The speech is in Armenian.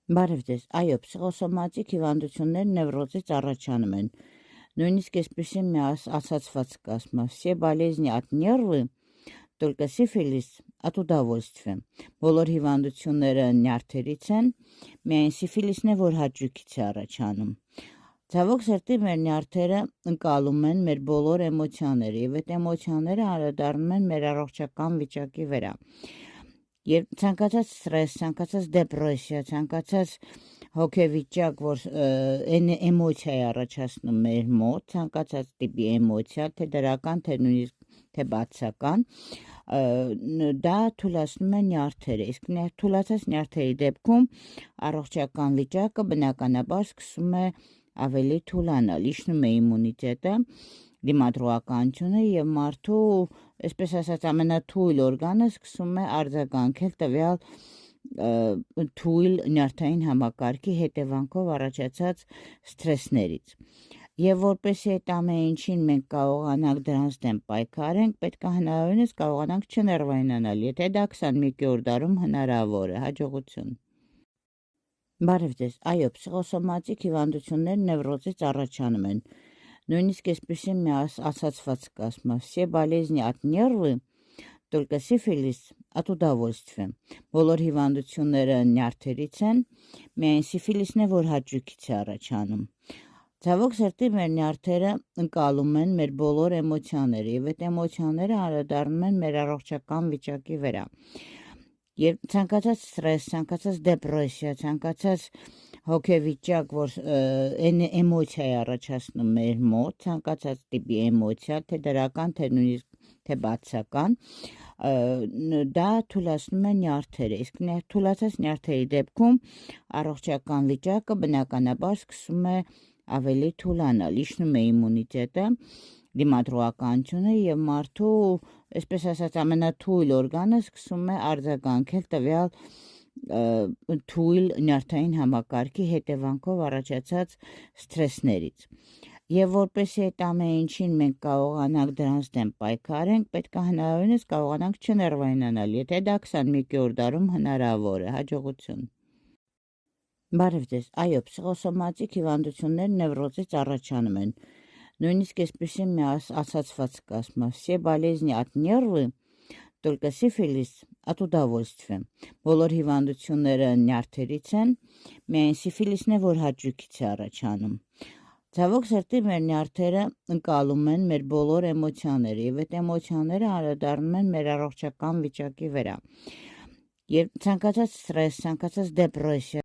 Բարև ձեզ, այո, պսիխոսոմատիկ հիվանդություններ նևրոզից առաջանում են, նույնիսկ այսպիսի մի ասացված կասма, все болезни от нервы, только սիֆիլիս от удовольствия, բոլոր հիվանդությունները նյարդերից են, միայն սիֆիլիսն է, որ հաճույքից է առաջանում, ցավոք սրտի մեր նյարդերը ընկալում են մեր բոլոր էմոցիաները և այդ էմոցիաները անդրադառնում են մեր առողջական վիճակի վրա, Եվ ցանկացած ստրես, ցանկացած դեպրեսիա, ցանկացած հոգեվիճակ, որ էմոցիա է առաջացնում մեր մոտ, ցանկացած տիպի էմոցիա, թե դրական, թե նույնիսկ թե բացական, դա թուլացնում է նյարդերը, իսկ թուլացած նյարդերի դեպքում առողջական վիճակը բնականաբար սկսում է ավելի թուլանալ, իջնում է իմունիտետը, դիմադրողականությունը և մարդու, այսպես ասած, ամենաթույլ օրգանը սկսում է արձագանքել տվյալ թույլ նյարդային համակարգի հետևանքով առաջացած սթրեսներից։ Եվ որպեսզի այդ ամեն ինչին մենք կարողանանք դրանց դեմ պայքարենք, պետք է հնարավորինս կարողանանք չներվայնանալ, եթե դա 21-րդ դարում հնարավոր է, հաջողություն։ Բարև ձեզ, այո, պսիխոսոմատիկ հիվանդություններ նևրոզից առաջանում են, նույնիսկ այսպիսի մի ասացված կասма, все болезни от нервы, только սիֆիլիս от удовольствия, բոլոր հիվանդությունները նյարդերից են, միայն սիֆիլիսն է, որ հաճույքից է առաջանում, ցավոք սրտի մեր նյարդերը ընկալում են մեր բոլոր էմոցիաները և այդ էմոցիաները անդրադառնում են մեր առողջական վիճակի վրա, Եվ ցանկացած ստրես, ցանկացած դեպրեսիա, ցանկացած հոգեվիճակ, որ էմոցիա է առաջացնում մեր մոտ, ցանկացած տիպի էմոցիա, թե դրական, թե նույնիսկ թե բացական, դա թուլացնում է նյարդերը, իսկ թուլացած նյարդերի դեպքում առողջական վիճակը բնականաբար սկսում է ավելի թուլանալ, իջնում է իմունիտետը, դիմադրողականությունը և մարդու, այսպես ասած, ամենաթույլ օրգանը սկսում է արձագանքել տվյալ թույլ նյարդային համակարգի հետևանքով առաջացած սթրեսներից։ Եվ որպեսզի այդ ամեն ինչին մենք կարողանանք դրանց դեմ պայքարենք, պետք է հնարավորինս կարողանանք չներվայնանալ, եթե դա 21-րդ դարում հնարավոր է, հաջողություն։ Բարև ձեզ, այո, պսիխոսոմատիկ հիվանդություններ նևրոզից առաջանում են, նույնիսկ այսպիսի մի ասացված կասма, все болезни от нервы, только սիֆիլիս от удовольствия, բոլոր հիվանդությունները նյարդերից են, միայն սիֆիլիսն է, որ հաճույքից է առաջանում, ցավոք սրտի մեր նյարդերը ընկալում են մեր բոլոր էմոցիաները և այդ էմոցիաները անդրադառնում են մեր առողջական վիճակի վրա, Եվ ցանկացած ստրես, ցանկացած դեպրեսիա,